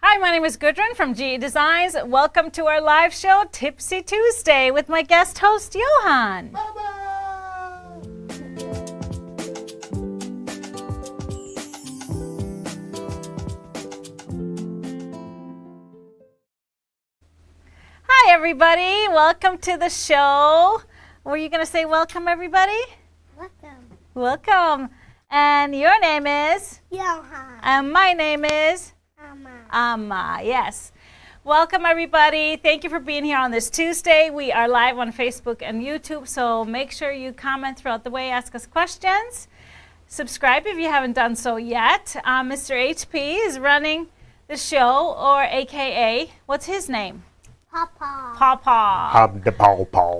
Hi, my name is Gudrun from GE Designs. Welcome to our live show, Tipsy Tuesday, with my guest host, Johan. Hi, everybody. Welcome to the show. Were you going to say welcome, everybody? Welcome. Welcome. And your name is? Johan. And my name is? Amma. Yes. Welcome, everybody. Thank you for being here on this Tuesday. We are live on Facebook and YouTube, so make sure you comment throughout the way, ask us questions. Subscribe if you haven't done so yet. Mr. HP is running the show, or AKA, what's his name? Papa. Papa. I'm the Pawpaw.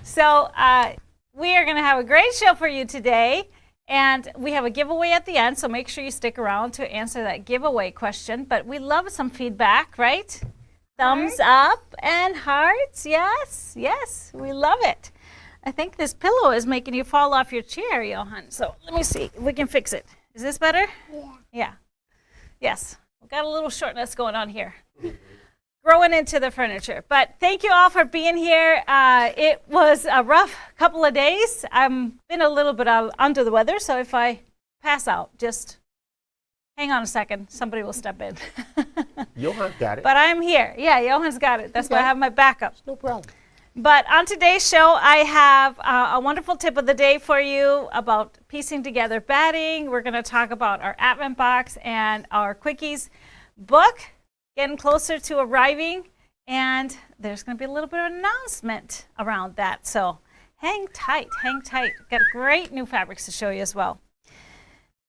So we are going to have a great show for you today. And we have a giveaway at the end, so make sure you stick around to answer that giveaway question. But we love some feedback, right? Thumbs up and hearts. Yes, yes, we love it. I think this pillow is making you fall off your chair, Johan. So let me see if we can fix it. Is this better? Yeah. Yeah. Yes. We've got a little shortness going on here. Growing into the furniture. But thank you all for being here. It was a rough couple of days. I've been a little bit under the weather, so if I pass out, just hang on a second. Somebody will step in. Johan got it. But I'm here. Yeah, Johan's got it. That's why I have my backup. No problem. But on today's show, I have a wonderful tip of the day for you about piecing together batting. We're going to talk about our Advent box and our Quickies book. Getting closer to arriving, and there's going to be a little bit of an announcement around that. So hang tight, hang tight. Got great new fabrics to show you as well.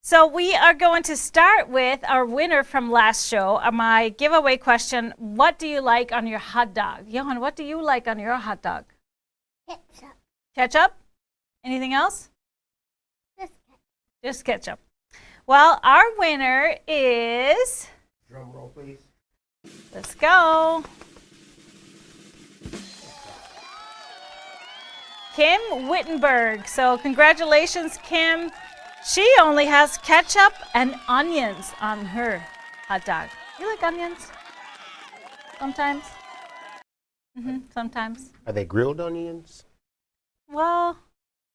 So we are going to start with our winner from last show. My giveaway question, what do you like on your hot dog? Johan, what do you like on your hot dog? Ketchup. Ketchup? Anything else? Just Just ketchup. Well, our winner is... Drum roll, please. Let's go. Kim Wittenberg. So congratulations, Kim. She only has ketchup and onions on her hot dog. You like onions? Sometimes? Sometimes. Are they grilled onions? Well,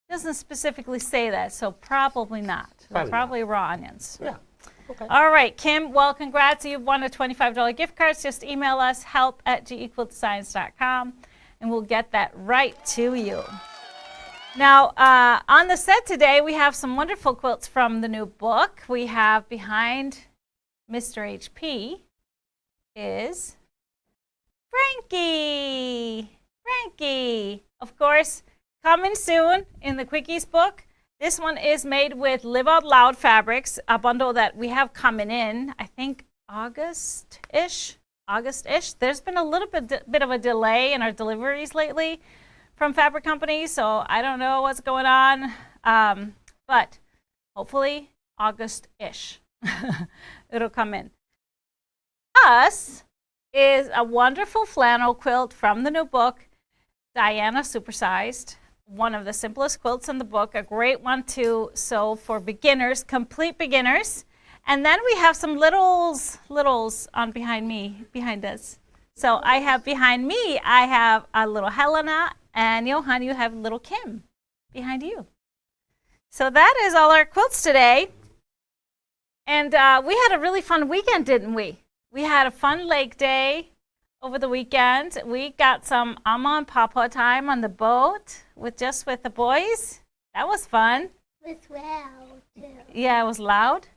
it doesn't specifically say that, so probably not. They're probably raw onions. Yeah. Okay. All right, Kim, well, congrats. You've won a $25 gift card. Just email us, help@gequiltdesigns.com, and we'll get that right to you. Now, on the set today, we have some wonderful quilts from the new book. We have behind Mr. HP is Frankie. Frankie, of course, coming soon in the Quickies book. This one is made with Live Out Loud fabrics, a bundle that we have coming in, I think August-ish. There's been a little bit of a delay in our deliveries lately from fabric companies, so I don't know what's going on, but hopefully August-ish it'll come in. Us is a wonderful flannel quilt from the new book, Diana Supersized. One of the simplest quilts in the book, a great one to sew for beginners, complete beginners. And then we have some littles on behind us. So I have behind me, I have a little Helena, and Johan, you have little Kim behind you. So that is all our quilts today. And we had a really fun weekend, didn't we? We had a fun lake day over the weekend. We got some Amma and Papa time on the boat with the boys. That was fun. It's loud, too. Yeah, it was loud.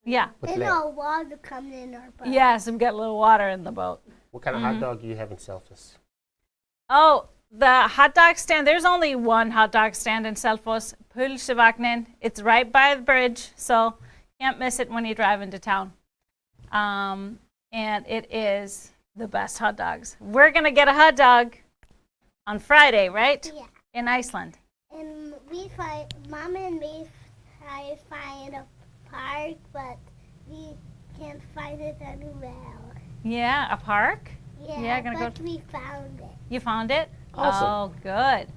Yeah. There's no water coming in our boat. Yes, we've got a little water in the boat. What kind of hot dog do you have in Selfos? Oh, the hot dog stand. There's only one hot dog stand in Selfos, Pulsevagnen. It's right by the bridge, so can't miss it when you drive into town. And it is the best hot dogs. We're going to get a hot dog on Friday, right? Yeah. In Iceland. And Mom and me try to find a park, but we can't find it anywhere. Yeah, a park? Yeah, but we found it. You found it? Awesome. Oh, good.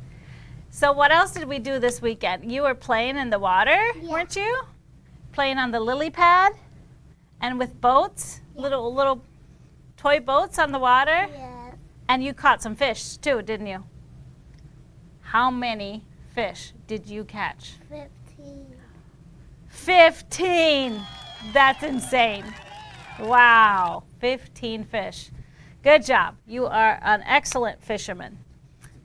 So what else did we do this weekend? You were playing in the water, weren't you? Playing on the lily pad and with boats. Little toy boats on the water? Yes. And you caught some fish too, didn't you? How many fish did you catch? 15. 15! That's insane. Wow, 15 fish. Good job. You are an excellent fisherman.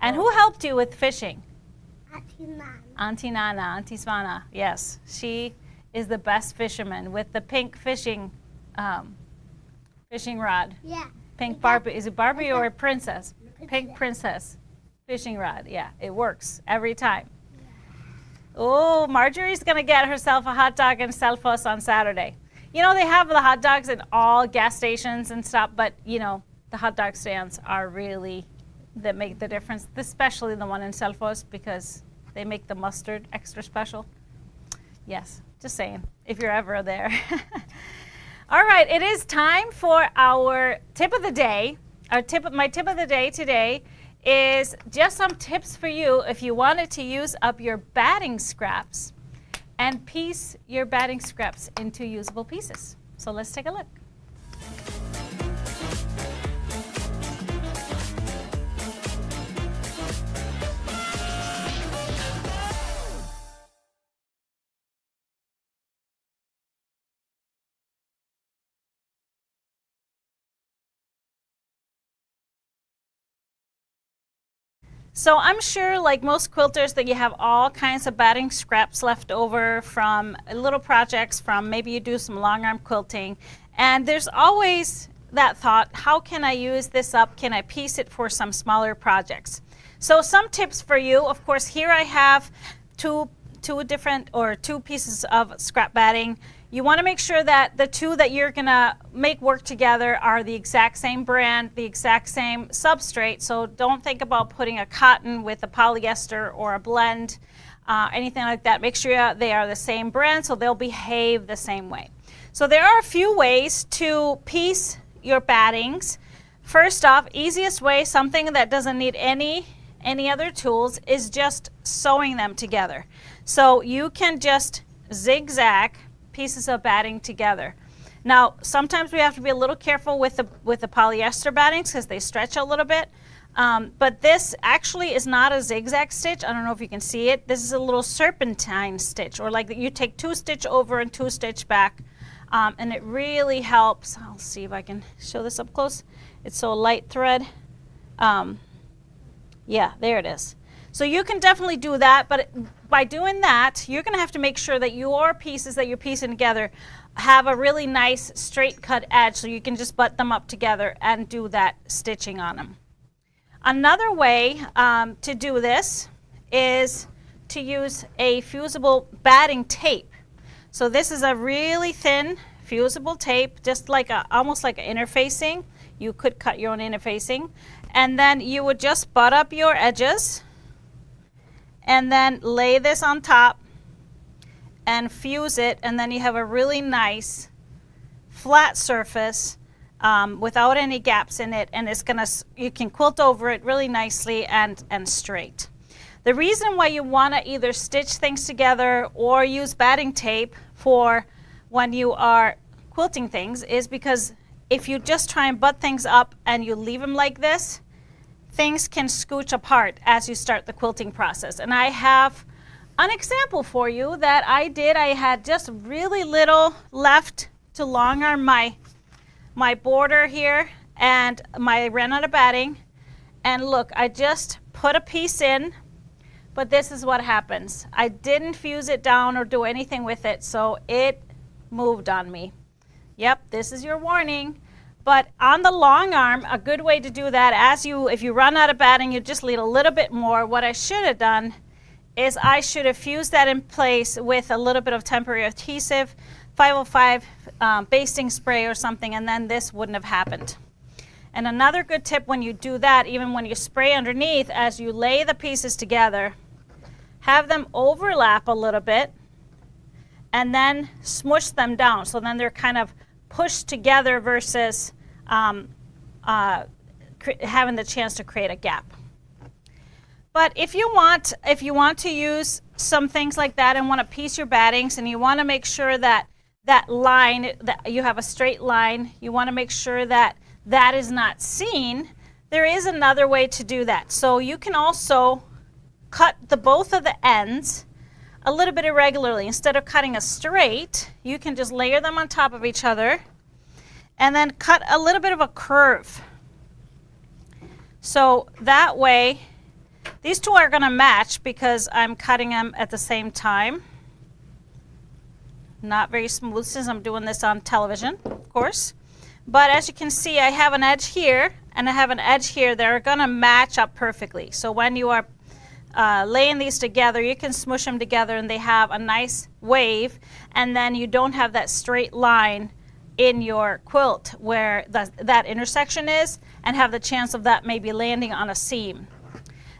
And who helped you with fishing? Auntie Nana. Auntie Nana, Auntie Svana. Yes, she is the best fisherman with the pink fishing rod. Yeah. Pink Barbie. Is it Barbie or Princess? Pink Princess fishing rod. Yeah, it works every time. Oh, Marjorie's going to get herself a hot dog and sell for us on Saturday. You know, they have the hot dogs in all gas stations and stuff, but, you know, the hot dog stands are really, that make the difference, especially the one in Selfos because they make the mustard extra special. Yes, just saying, if you're ever there. All right, it is time for our tip of the day. My tip of the day today is just some tips for you if you wanted to use up your batting scraps and piece your batting scraps into usable pieces. So let's take a look. So I'm sure, like most quilters, that you have all kinds of batting scraps left over from little projects, from maybe you do some long arm quilting. And there's always that thought, how can I use this up? Can I piece it for some smaller projects? So some tips for you. Of course, here I have two pieces of scrap batting. You want to make sure that the two that you're going to make work together are the exact same brand, the exact same substrate. So don't think about putting a cotton with a polyester or a blend, anything like that. Make sure they are the same brand so they'll behave the same way. So there are a few ways to piece your battings. First off, easiest way, something that doesn't need any other tools, is just sewing them together. So you can just zigzag pieces of batting together. Now, sometimes we have to be a little careful with the polyester battings because they stretch a little bit. But this actually is not a zigzag stitch. I don't know if you can see it. This is a little serpentine stitch, or like you take 2 stitch over and 2 stitch back. And it really helps. I'll see if I can show this up close. It's so light thread. Yeah, there it is. So you can definitely do that, but by doing that, you're going to have to make sure that your pieces that you're piecing together have a really nice straight cut edge, so you can just butt them up together and do that stitching on them. Another way to do this is to use a fusible batting tape. So this is a really thin fusible tape, just like almost like an interfacing. You could cut your own interfacing, and then you would just butt up your edges and then lay this on top and fuse it, and then you have a really nice flat surface without any gaps in it, and you can quilt over it really nicely and straight. The reason why you want to either stitch things together or use batting tape for when you are quilting things is because if you just try and butt things up and you leave them like this, things can scooch apart as you start the quilting process. And I have an example for you that I did. I had just really little left to long arm my border here, and I ran out of batting. And look, I just put a piece in, but this is what happens. I didn't fuse it down or do anything with it, so it moved on me. Yep, this is your warning. But on the long arm, a good way to do that, if you run out of batting, you just need a little bit more. What I should have done is I should have fused that in place with a little bit of temporary adhesive, 505 basting spray or something, and then this wouldn't have happened. And another good tip when you do that, even when you spray underneath, as you lay the pieces together, have them overlap a little bit and then smush them down. So then they're kind of pushed together versus having the chance to create a gap. But if you want to use some things like that and want to piece your battings and you want to make sure that that line, that you have a straight line, you want to make sure that that is not seen. There is another way to do that. So you can also cut both of the ends a little bit irregularly. Instead of cutting a straight, you can just layer them on top of each other and then cut a little bit of a curve. So that way, these two are going to match because I'm cutting them at the same time. Not very smooth since I'm doing this on television, of course. But as you can see, I have an edge here and I have an edge here that are going to match up perfectly. So when you are laying these together, you can smush them together and they have a nice wave, and then you don't have that straight line in your quilt where that intersection is, and have the chance of that maybe landing on a seam.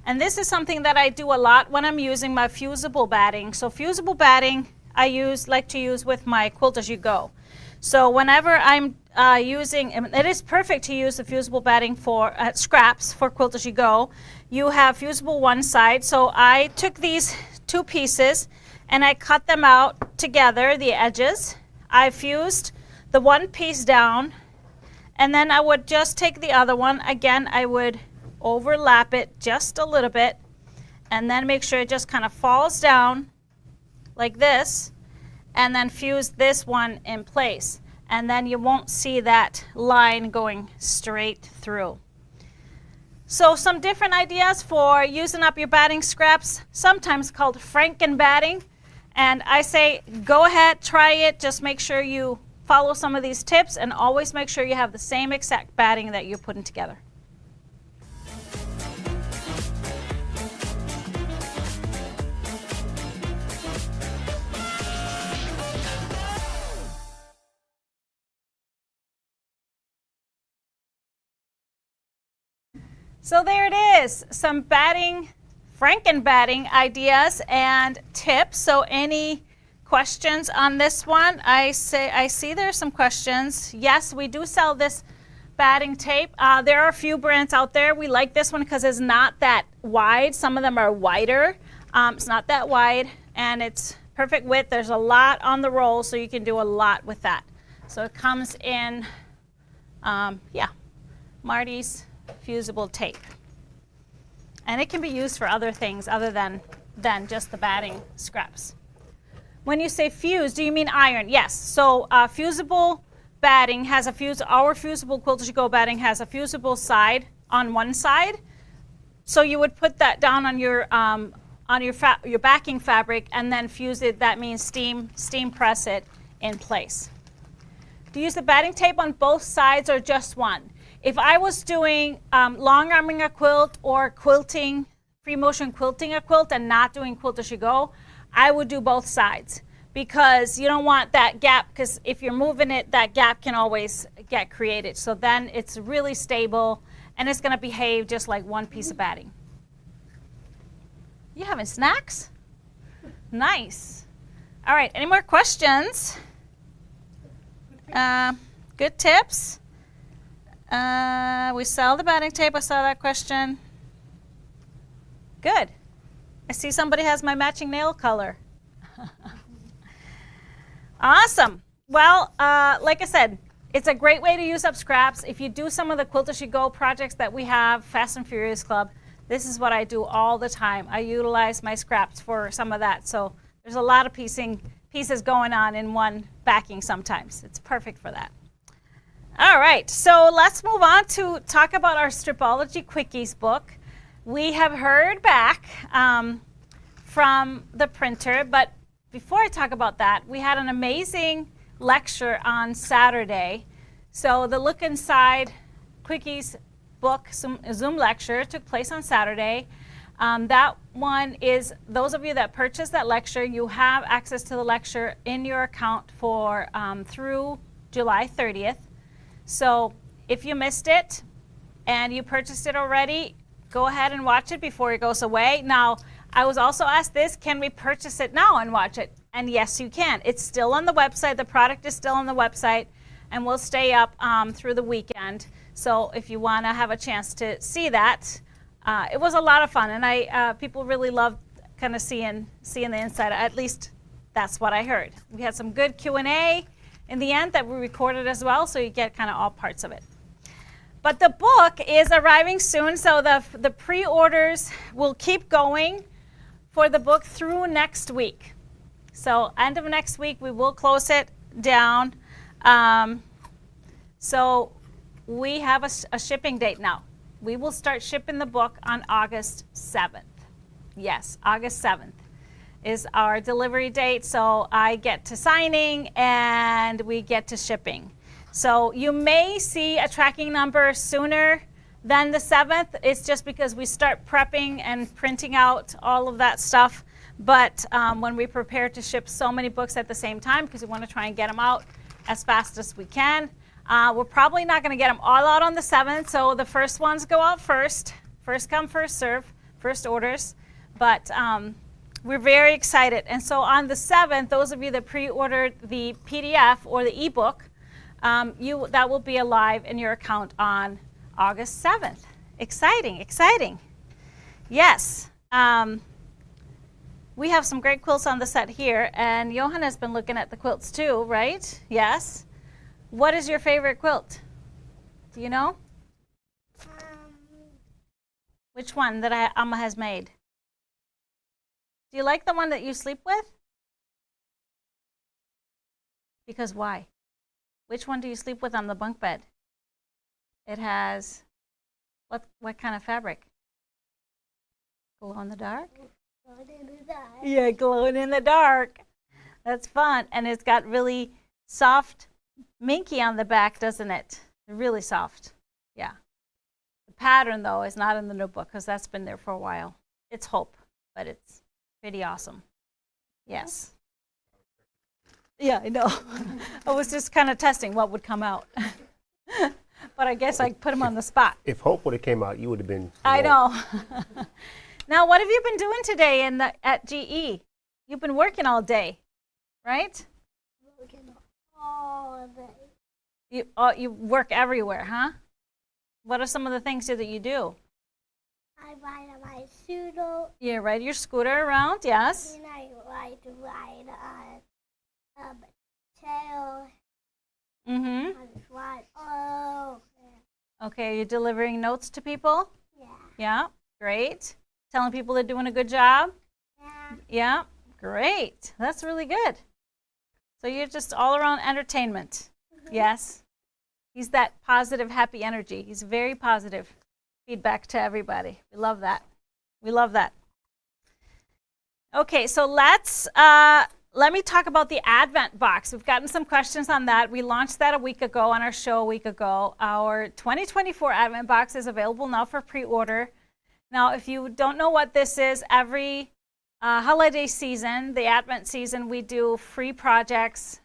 And this is something that I do a lot when I'm using my fusible batting. So fusible batting I like to use with my quilt as you go. So whenever I'm using, it is perfect to use the fusible batting for scraps for quilt as you go. You have fusible one side. So I took these two pieces and I cut them out together, the edges. I fused the one piece down, and then I would just take the other one. Again, I would overlap it just a little bit and then make sure it just kind of falls down like this, and then fuse this one in place, and then you won't see that line going straight through. So some different ideas for using up your batting scraps, sometimes called Franken batting, and I say go ahead, try it. Just make sure you follow some of these tips and always make sure you have the same exact batting that you're putting together. So there it is, some batting, Franken batting ideas and tips. So any questions on this one? I see there's some questions. Yes, we do sell this batting tape. There are a few brands out there. We like this one because it's not that wide. Some of them are wider. It's not that wide, and it's perfect width. There's a lot on the roll, so you can do a lot with that. So it comes in, Marty's fusible tape. And it can be used for other things other than just the batting scraps. When you say fuse, do you mean iron? Yes. So fusible batting has our fusible Quilt As You Go batting has a fusible side on one side. So you would put that down on your backing fabric and then fuse it. That means steam press it in place. Do you use the batting tape on both sides or just one? If I was doing long arming a quilt or quilting, free motion quilting a quilt and not doing Quilt As You Go, I would do both sides, because you don't want that gap, because if you're moving it, that gap can always get created. So then it's really stable and it's going to behave just like one piece of batting. You having snacks? Nice. All right, any more questions? Good tips. We sell the batting tape. I saw that question. Good. I see somebody has my matching nail color. Awesome. Well, like I said, it's a great way to use up scraps. If you do some of the Quilt As You Go projects that we have, Fast and Furious Club, this is what I do all the time. I utilize my scraps for some of that. So there's a lot of pieces going on in one backing sometimes. It's perfect for that. All right, so let's move on to talk about our Stripology Quickies book. We have heard back from the printer, but before I talk about that, we had an amazing lecture on Saturday. So the Look Inside Quickies book Zoom lecture took place on Saturday. That one is, those of you that purchased that lecture, you have access to the lecture in your account for through July 30th. So if you missed it and you purchased it already, go ahead and watch it before it goes away. Now, I was also asked this, can we purchase it now and watch it? And yes, you can. It's still on the website. The product is still on the website and will stay up through the weekend. So if you want to have a chance to see that, it was a lot of fun. And people really loved kind of seeing the inside. At least that's what I heard. We had some good Q&A. in the end that we recorded as well, so you get kind of all parts of it. But the book is arriving soon, so the pre-orders will keep going for the book through next week. So end of next week, we will close it down. So we have a shipping date now. We will start shipping the book on August 7th. Yes, August 7th is our delivery date. So I get to signing and we get to shipping. So you may see a tracking number sooner than the 7th. It's just because we start prepping and printing out all of that stuff. But when we prepare to ship so many books at the same time, because we want to try and get them out as fast as we can, we're probably not going to get them all out on the 7th. So the first ones go out first. First come, first serve, first orders. But we're very excited. And so on the 7th, those of you that pre-ordered the PDF or the ebook, that will be alive in your account on August 7th. Exciting, exciting. Yes. We have some great quilts on the set here, and Johan has been looking at the quilts too, right? Yes. What is your favorite quilt? Do you know? Which one that Amma has made? Do you like the one that you sleep with? Because why? Which one do you sleep with on the bunk bed? It has, what kind of fabric? Glow in the dark? Glowing in the dark. Yeah, glowing in the dark. That's fun. And it's got really soft minky on the back, doesn't it? Really soft. Yeah. The pattern, though, is not in the notebook because that's been there for a while. It's Hope, but it's pretty awesome. Yes. Yeah, I know. I was just kind of testing what would come out. But I guess I put him on the spot. If Hope would have came out, you would have been. I know. Now, what have you been doing today at GE? You've been working all day, right? Working all day. You work everywhere, huh? What are some of the things that you do? I ride on my scooter. You ride your scooter around, yes. And I ride on a tail. Mm-hmm. I just ride all over. Okay, you're delivering notes to people? Yeah. Yeah, great. Telling people they're doing a good job? Yeah. Yeah, great. That's really good. So you're just all around entertainment. Mm-hmm. Yes. He's that positive, happy energy. He's very positive feedback to everybody. We love that. We love that. Okay, so let me talk about the Advent box. We've gotten some questions on that. We launched that a week ago on our show a week ago. Our 2024 Advent box is available now for pre-order. Now, if you don't know what this is, every holiday season, the Advent season, we do free projects.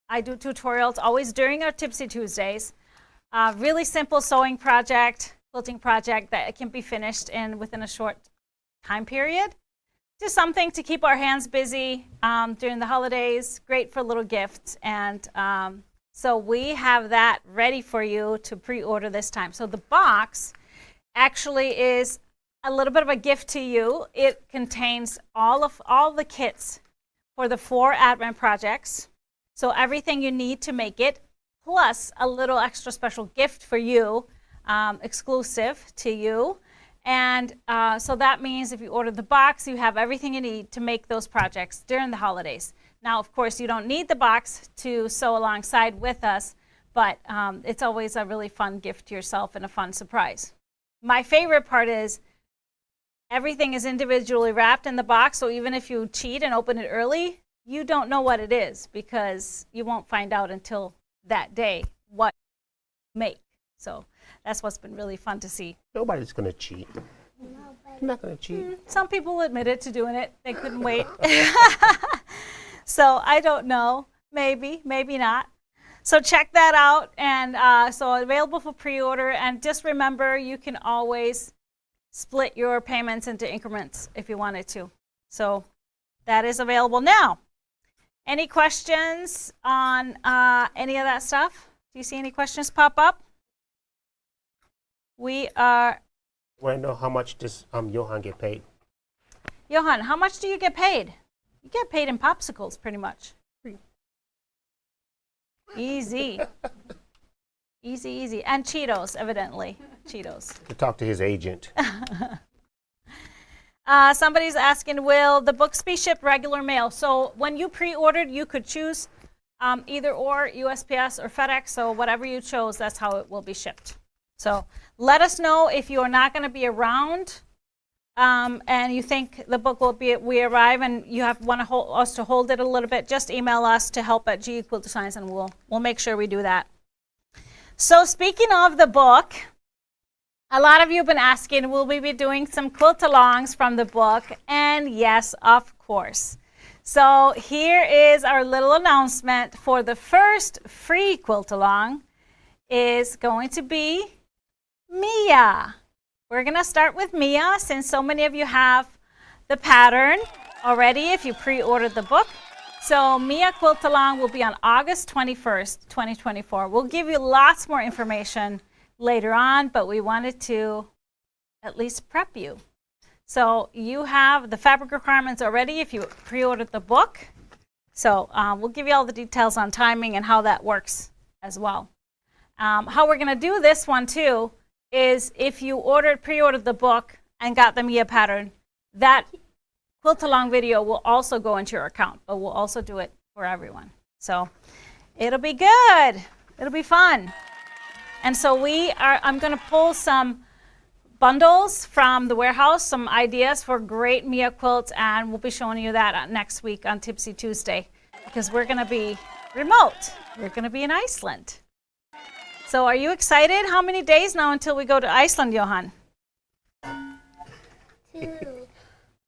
I do tutorials always during our Tipsy Tuesdays. Really simple sewing project, quilting project that can be finished within a short time period. Just something to keep our hands busy during the holidays, great for little gifts. And so we have that ready for you to pre-order this time. So the box actually is a little bit of a gift to you. It contains all the kits for the 4 Advent projects. So everything you need to make it, plus a little extra special gift for you, exclusive to you. And so that means if you order the box, you have everything you need to make those projects during the holidays. Now, of course, you don't need the box to sew alongside with us, but it's always a really fun gift to yourself and a fun surprise. My favorite part is everything is individually wrapped in the box, so even if you cheat and open it early, you don't know what it is because you won't find out until that day what you make. So that's what's been really fun to see. Nobody's going to cheat. I'm not going to cheat. Some people admitted to doing it. They couldn't wait. So I don't know. Maybe, maybe not. So check that out. And so available for pre-order. And just remember, you can always split your payments into increments if you wanted to. So that is available now. Any questions on any of that stuff? Do you see any questions pop up? We are... Want to know how much does Johan get paid? Johan, how much do you get paid? You get paid in popsicles, pretty much. Easy. Easy, easy. And Cheetos, evidently. Cheetos. To talk to his agent. Somebody's asking, will the books be shipped regular mail? So when you pre-ordered, you could choose either or, USPS or FedEx. So whatever you chose, that's how it will be shipped. So let us know if you are not going to be around and you think the book will be, we arrive and you want us to hold it a little bit. Just email us to help@GEQuiltDesigns and we'll make sure we do that. So speaking of the book, a lot of you have been asking, will we be doing some quilt-alongs from the book? And yes, of course. So here is our little announcement for the first free quilt-along is going to be Mia. We're going to start with Mia since so many of you have the pattern already if you pre-ordered the book. So Mia Quilt-Along will be on August 21st, 2024. We'll give you lots more information later on, but we wanted to at least prep you. So you have the fabric requirements already if you pre-ordered the book. So we'll give you all the details on timing and how that works as well. How we're going to do this one too is if you pre-ordered the book and got the Mia pattern, that quilt-along video will also go into your account, but we'll also do it for everyone. So it'll be good. It'll be fun. And so I'm going to pull some bundles from the warehouse, some ideas for great Mia quilts, and we'll be showing you that next week on Tipsy Tuesday because we're going to be remote. We're going to be in Iceland. So are you excited? How many days now until we go to Iceland, Johan? 2.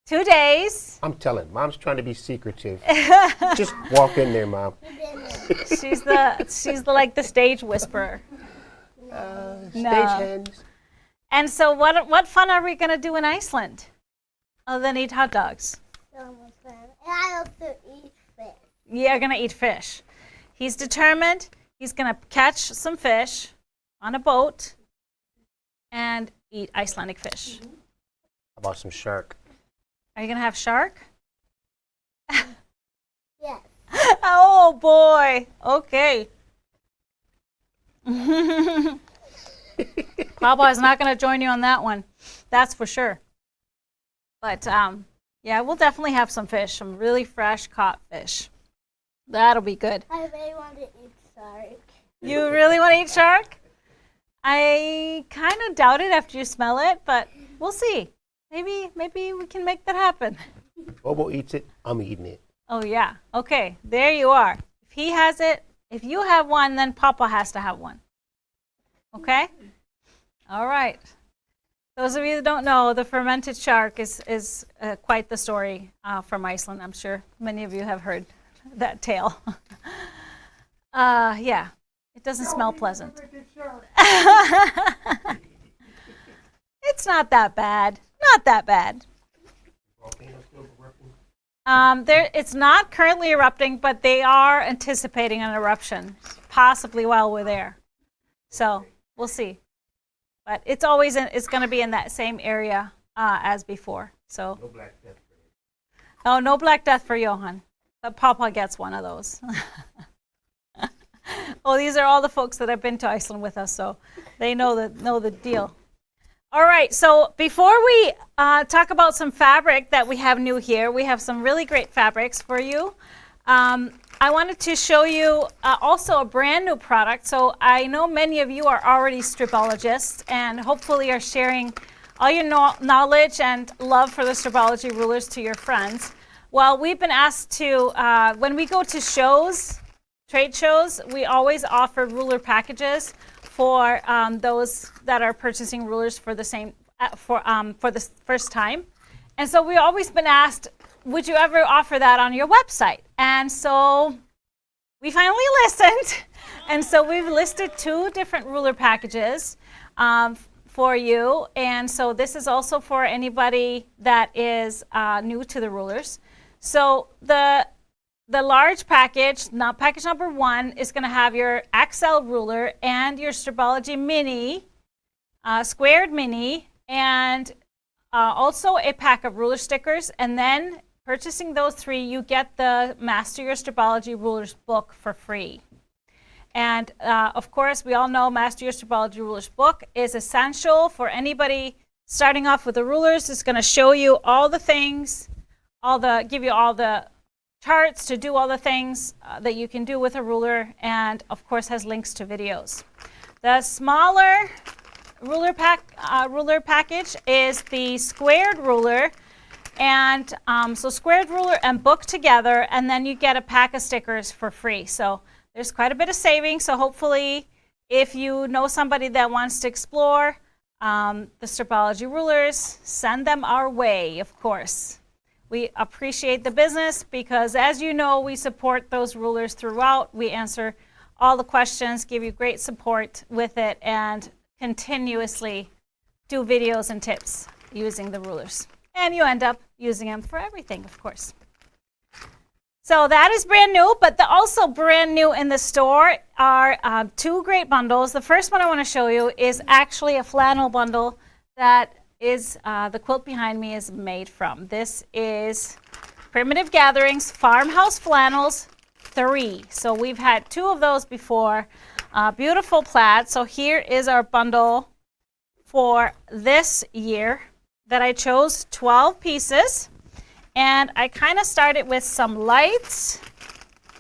2 days. I'm telling, Mom's trying to be secretive. Just walk in there, Mom. She's like the stage whisperer. Stagehands. And so what fun are we going to do in Iceland other than eat hot dogs? So much fun. And I also eat fish. Yeah, going to eat fish. He's determined. He's going to catch some fish on a boat and eat Icelandic fish. How about some shark? Are you going to have shark? Yes. Oh, boy. Okay. Papa is not going to join you on that one. That's for sure. But, yeah, we'll definitely have some fish, some really fresh caught fish. That'll be good. I really want to eat shark. You really want to eat shark? I kind of doubt it after you smell it, but we'll see. Maybe we can make that happen. Bobo eats it, I'm eating it. Oh, yeah. Okay, there you are. If he has it, if you have one, then Papa has to have one. Okay? All right. Those of you that don't know, the fermented shark is quite the story from Iceland. I'm sure many of you have heard that tale. Yeah, it doesn't smell pleasant. It's not that bad. Not that bad. It's not currently erupting, but they are anticipating an eruption, possibly while we're there. So we'll see. But it's always it's going to be in that same area as before. So No Black Death for you. oh, no Black Death for Johan. But Papa gets one of those. Oh, these are all the folks that have been to Iceland with us, so they know the deal. All right, so before we talk about some fabric that we have new here, we have some really great fabrics for you. I wanted to show you also a brand new product. So I know many of you are already stripologists and hopefully are sharing all your knowledge and love for the stripology rulers to your friends. Well, we've been asked to, when we go to shows, trade shows, we always offer ruler packages for those that are purchasing rulers for the first time. And so we've always been asked, would you ever offer that on your website? And so we finally listened. And so we've listed 2 different ruler packages for you. And so this is also for anybody that is new to the rulers. So the large package, package number 1, is going to have your XL ruler and your Stripology mini, squared mini, and also a pack of ruler stickers. And then purchasing those 3, you get the Master Your Stripology Rulers book for free. And of course, we all know Master Your Stripology Rulers book is essential for anybody starting off with the rulers. It's going to show you all the things, give you all the charts to do all the things that you can do with a ruler, and of course has links to videos. The smaller ruler package is the squared ruler, and so squared ruler and book together, and then you get a pack of stickers for free. So there's quite a bit of savings. So hopefully, if you know somebody that wants to explore the Stripology rulers, send them our way, of course. We appreciate the business because, as you know, we support those rulers throughout. We answer all the questions, give you great support with it, and continuously do videos and tips using the rulers. And you end up using them for everything, of course. So that is brand new, but also brand new in the store are two great bundles. The first one I want to show you is actually a flannel bundle that is the quilt behind me is made from. This is Primitive Gatherings Farmhouse Flannels 3. So we've had two of those before. Beautiful plaid. So here is our bundle for this year that I chose 12 pieces. And I kind of started with some lights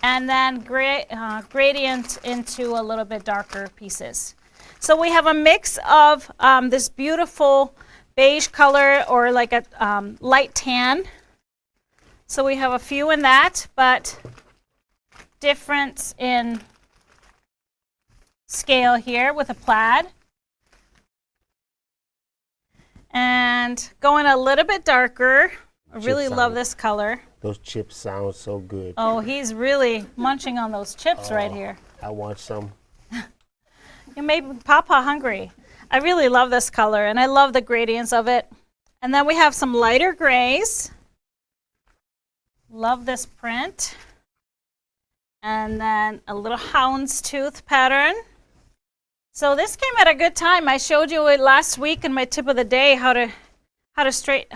and then gradient into a little bit darker pieces. So we have a mix of this beautiful beige color or like a light tan. So we have a few in that, but difference in scale here with a plaid. And going a little bit darker. I really love this color. Those chips sound so good. Oh, he's really munching on those chips right here. I want some. You made Papa hungry. I really love this color, and I love the gradients of it. And then we have some lighter grays. Love this print. And then a little houndstooth pattern. So this came at a good time. I showed you it last week in my tip of the day, how to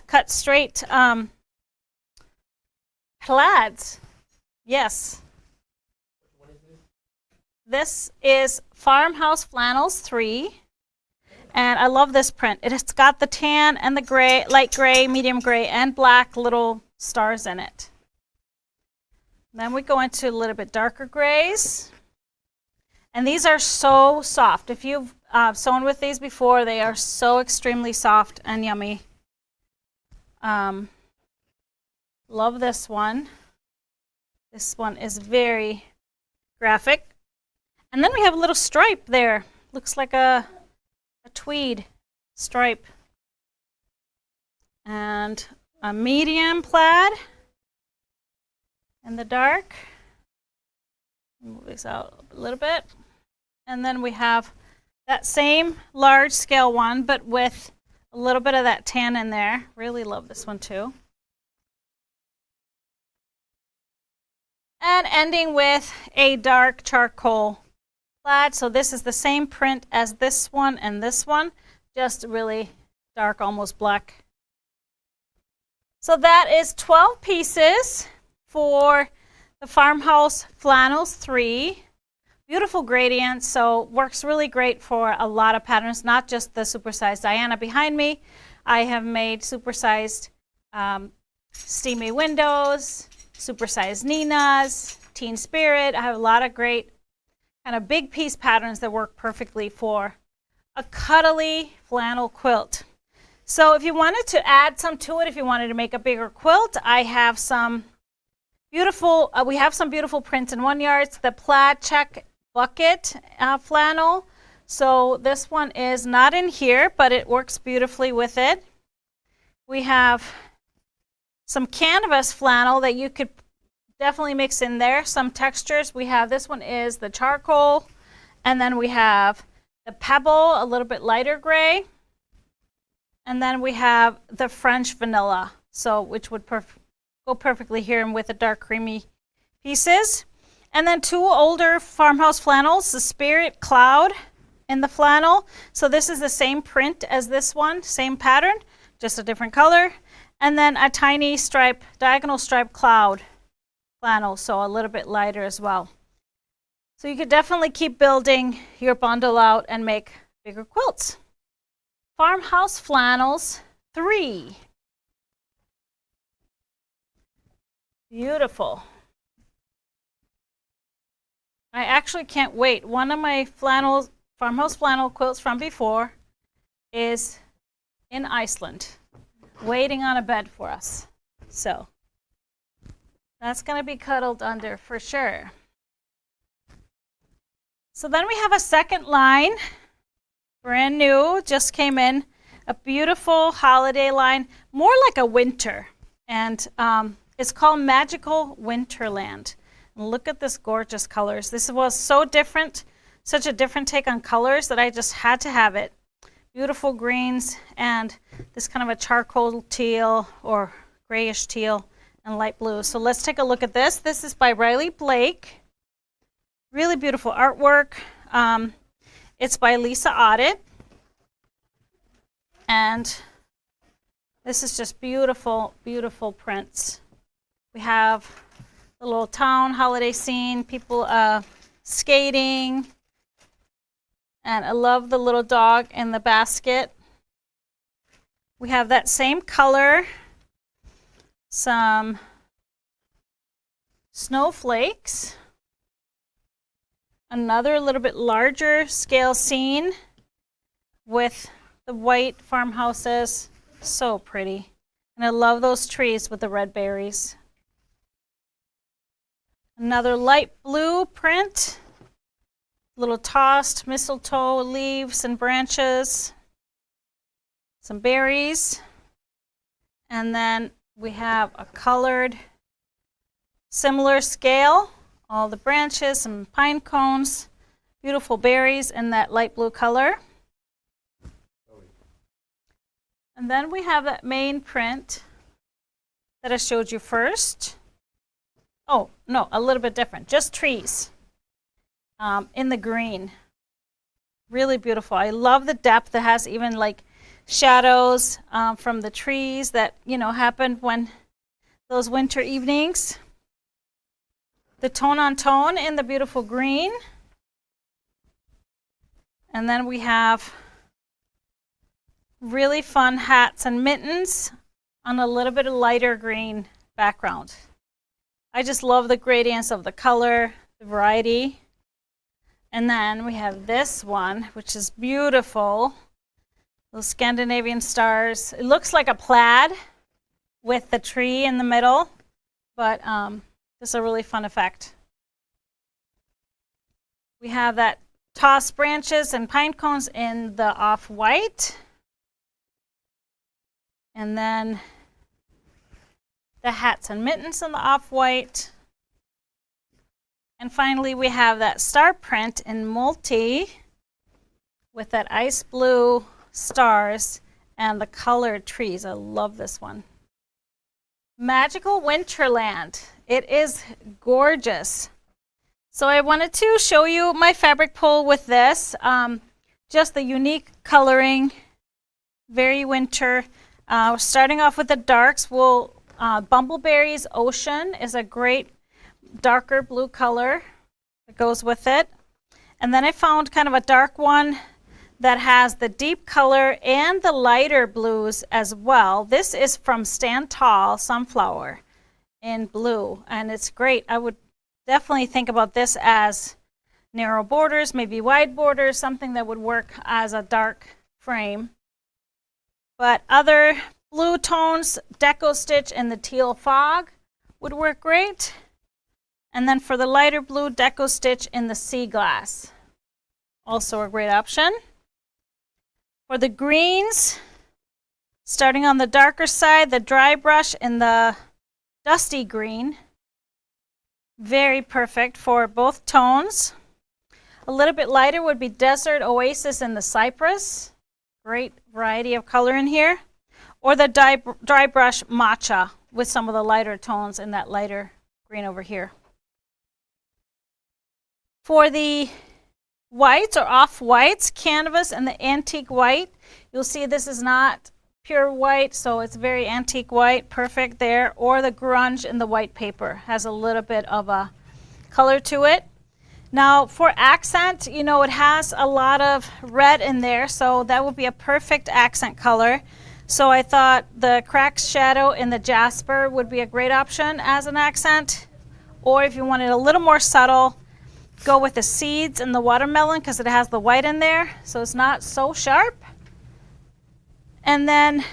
cut straight plaids. Yes. What is this? This is Farmhouse Flannels 3. And I love this print. It's got the tan and the gray, light gray, medium gray, and black little stars in it. Then we go into a little bit darker grays. And these are so soft. If you've sewn with these before, they are so extremely soft and yummy. Love this one. This one is very graphic. And then we have a little stripe there. Looks like a tweed stripe. And a medium plaid in the dark. Move this out a little bit. And then we have that same large scale one, but with a little bit of that tan in there. Really love this one too. And ending with a dark charcoal plaid. So this is the same print as this one and this one, just really dark, almost black. So that is 12 pieces for the Farmhouse Flannels 3. Beautiful gradient, so works really great for a lot of patterns, not just the supersized Diana behind me. I have made supersized steamy windows, supersized Nina's, Teen Spirit. I have a lot of great kind of big piece patterns that work perfectly for a cuddly flannel quilt. So if you wanted to add some to it, if you wanted to make a bigger quilt, I have some beautiful, we have some beautiful prints in 1 yard. It's the plaid check bucket flannel. So this one is not in here, but it works beautifully with it. We have some canvas flannel that you could definitely mix in there. Some textures. We have, this one is the charcoal, and then we have the pebble, a little bit lighter gray, and then we have the French vanilla, so which would go perfectly here with the dark creamy pieces. And then two older Farmhouse flannels, the Spirit Cloud in the flannel. So this is the same print as this one, same pattern, just a different color. And then a tiny stripe, diagonal stripe cloud flannel, so a little bit lighter as well. So you could definitely keep building your bundle out and make bigger quilts. Farmhouse Flannels 3. Beautiful. I actually can't wait. One of my Farmhouse flannel quilts from before is in Iceland, waiting on a bed for us. So that's going to be cuddled under for sure. So then we have a second line, brand new, just came in, a beautiful holiday line, more like a winter, and it's called Magical Winterland. And look at this gorgeous colors. This was so different, such a different take on colors that I just had to have it. Beautiful greens and this kind of a charcoal teal or grayish teal and light blue. So let's take a look at this. This is by Riley Blake. Really beautiful artwork. It's by Lisa Audit. And this is just beautiful, beautiful prints. We have the little town holiday scene, people skating. And I love the little dog in the basket. We have that same color, some snowflakes. Another little bit larger scale scene with the white farmhouses. So pretty. And I love those trees with the red berries. Another light blue print. Little tossed mistletoe leaves and branches. Some berries. And then we have a colored similar scale. All the branches, some pine cones, beautiful berries in that light blue color. And then we have that main print that I showed you first. Oh, no, a little bit different, just trees in the green. Really beautiful. I love the depth. It has even like shadows from the trees that, you know, happened when those winter evenings. The tone on tone in the beautiful green. And then we have really fun hats and mittens on a little bit of lighter green background. I just love the gradients of the color, the variety. And then we have this one, which is beautiful. Those Scandinavian stars. It looks like a plaid with the tree in the middle, but it's a really fun effect. We have that tossed branches and pine cones in the off-white. And then the hats and mittens in the off-white. And finally, we have that star print in multi with that ice blue stars and the colored trees. I love this one. Magical Winterland. It is gorgeous. So I wanted to show you my fabric pull with this. Just the unique coloring, very winter. Starting off with the darks, Bumbleberries Ocean is a great darker blue color that goes with it. And then I found kind of a dark one that has the deep color and the lighter blues as well. This is from Stand Tall Sunflower in blue, and it's great. I would definitely think about this as narrow borders, maybe wide borders, something that would work as a dark frame. But other blue tones, Deco Stitch and the Teal Fog would work great. And then for the lighter blue, Deco Stitch in the Sea Glass, also a great option. For the greens, starting on the darker side, the dry brush in the dusty green. Very perfect for both tones. A little bit lighter would be Desert Oasis in the Cypress. Great variety of color in here. Or the dry brush Matcha with some of the lighter tones in that lighter green over here. For the whites or off-whites, canvas and the antique white, you'll see this is not pure white, so it's very antique white, perfect there. Or the grunge in the white paper has a little bit of a color to it. Now for accent, you know, it has a lot of red in there, so that would be a perfect accent color. So I thought the cracked shadow in the jasper would be a great option as an accent. Or if you wanted a little more subtle, go with the seeds and the watermelon because it has the white in there, so it's not so sharp. And then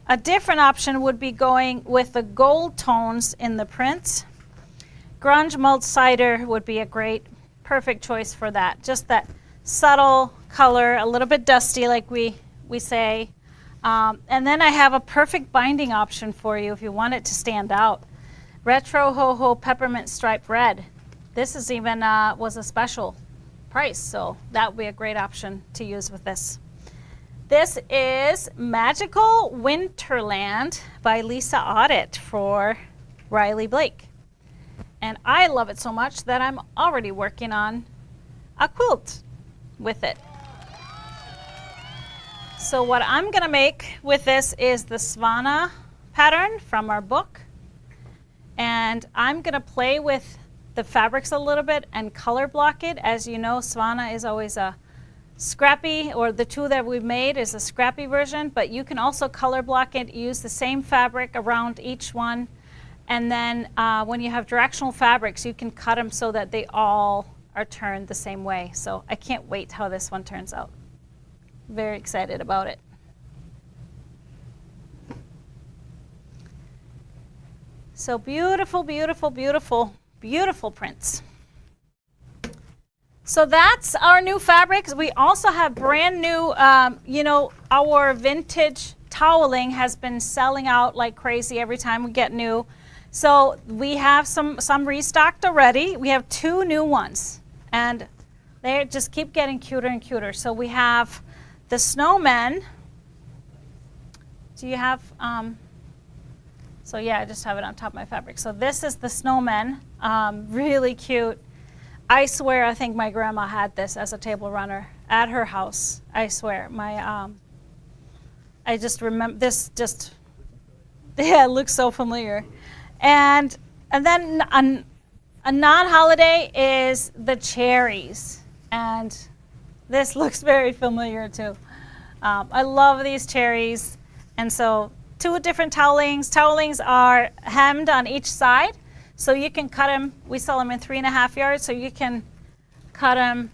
a different option would be going with the gold tones in the prints. Grunge mulled cider would be a great, perfect choice for that. Just that subtle color, a little bit dusty like we say. And then I have a perfect binding option for you if you want it to stand out. Retro Ho Ho Peppermint Striped Red. This is even was a special price, so that would be a great option to use with this. This is Magical Winterland by Lisa Audit for Riley Blake. And I love it so much that I'm already working on a quilt with it. So what I'm gonna make with this is the Svana pattern from our book. And I'm gonna play with the fabrics a little bit and color block it. As you know, Svana is always a scrappy, or the two that we've made is a scrappy version, but you can also color block it, use the same fabric around each one. And then when you have directional fabrics, you can cut them so that they all are turned the same way. So I can't wait how this one turns out. Very excited about it. So beautiful, beautiful, beautiful, beautiful prints. So that's our new fabrics. We also have brand new, you know, our vintage toweling has been selling out like crazy every time we get new. So we have some restocked already. We have 2 new ones, and they just keep getting cuter and cuter. So we have the snowmen. Do you have, so yeah, I just have it on top of my fabric. So this is the snowmen, really cute. I swear, I think my grandma had this as a table runner at her house. I swear, I just remember this. Yeah, it looks so familiar. And then a non-holiday is the cherries, and this looks very familiar too. I love these cherries, and so 2 different towelings. Towelings are hemmed on each side. So you can cut them, we sell them in 3.5 yards, so you can cut them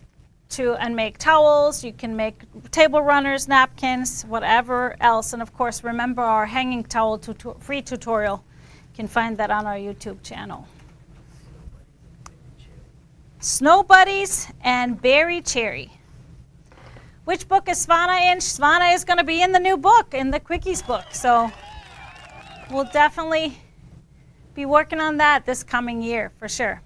and make towels, you can make table runners, napkins, whatever else. And of course, remember our hanging towel free tutorial. You can find that on our YouTube channel. Snow Buddies and Berry Cherry. Which book is Svana in? Svana is going to be in the new book, in the Quickies book. So we'll definitely be working on that this coming year for sure.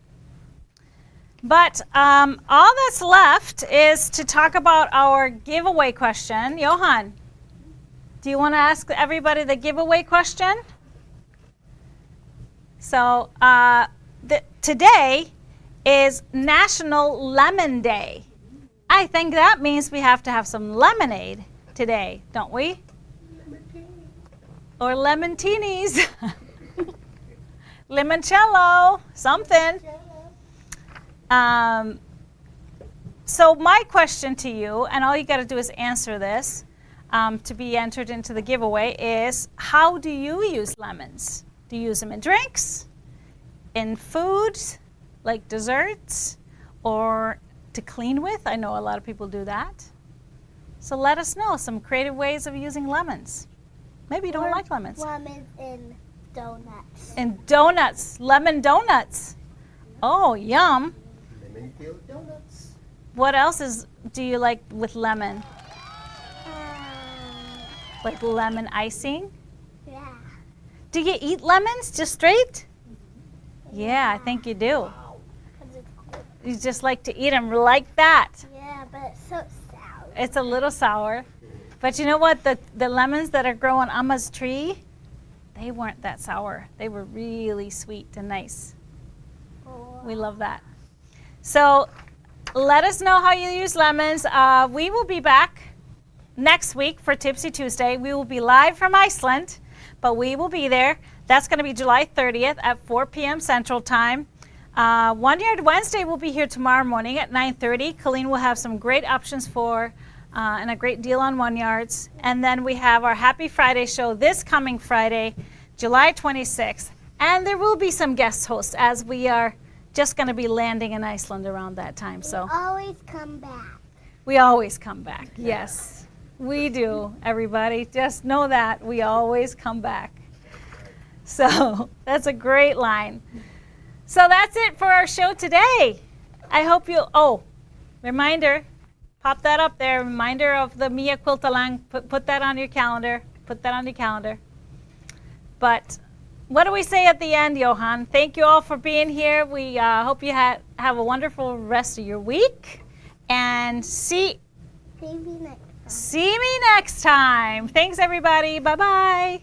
But all that's left is to talk about our giveaway question. Johan, do you want to ask everybody the giveaway question? So today is National Lemon Day. I think that means we have to have some lemonade today, don't we? Or lemon-teenies. Limoncello, something. So my question to you, and all you got to do is answer this to be entered into the giveaway, is how do you use lemons? Do you use them in drinks, in foods, like desserts, or to clean with? I know a lot of people do that. So let us know some creative ways of using lemons. Maybe you don't like lemons. Lemons in donuts. And donuts, lemon donuts. Oh, yum. Lemon filled donuts. What else do you like with lemon? Like lemon icing? Yeah. Do you eat lemons just straight? Yeah, I think you do. 'Cause it's cool. You just like to eat them like that. Yeah, but it's so sour. It's a little sour. But you know what? The lemons that are growing on Amma's tree, they weren't that sour. They were really sweet and nice. Oh. We love that. So let us know how you use lemons. We will be back next week for Tipsy Tuesday. We will be live from Iceland, but we will be there. That's going to be July 30th at 4 p.m. Central Time. One Yard Wednesday will be here tomorrow morning at 9:30. Colleen will have some great options for and a great deal on 1 yards. And then we have our Happy Friday show this coming Friday, July 26th. And there will be some guest hosts as we are just going to be landing in Iceland around that time. So Always come back. we always come back. Yes, we do, everybody. Just know that we always come back. So that's a great line. So that's it for our show today. I hope you, reminder, pop that up there, reminder of the Mia Quiltalang, put that on your calendar, But what do we say at the end, Johan? Thank you all for being here. We hope you have a wonderful rest of your week. And see See me next time. me next time. Thanks, everybody. Bye-bye.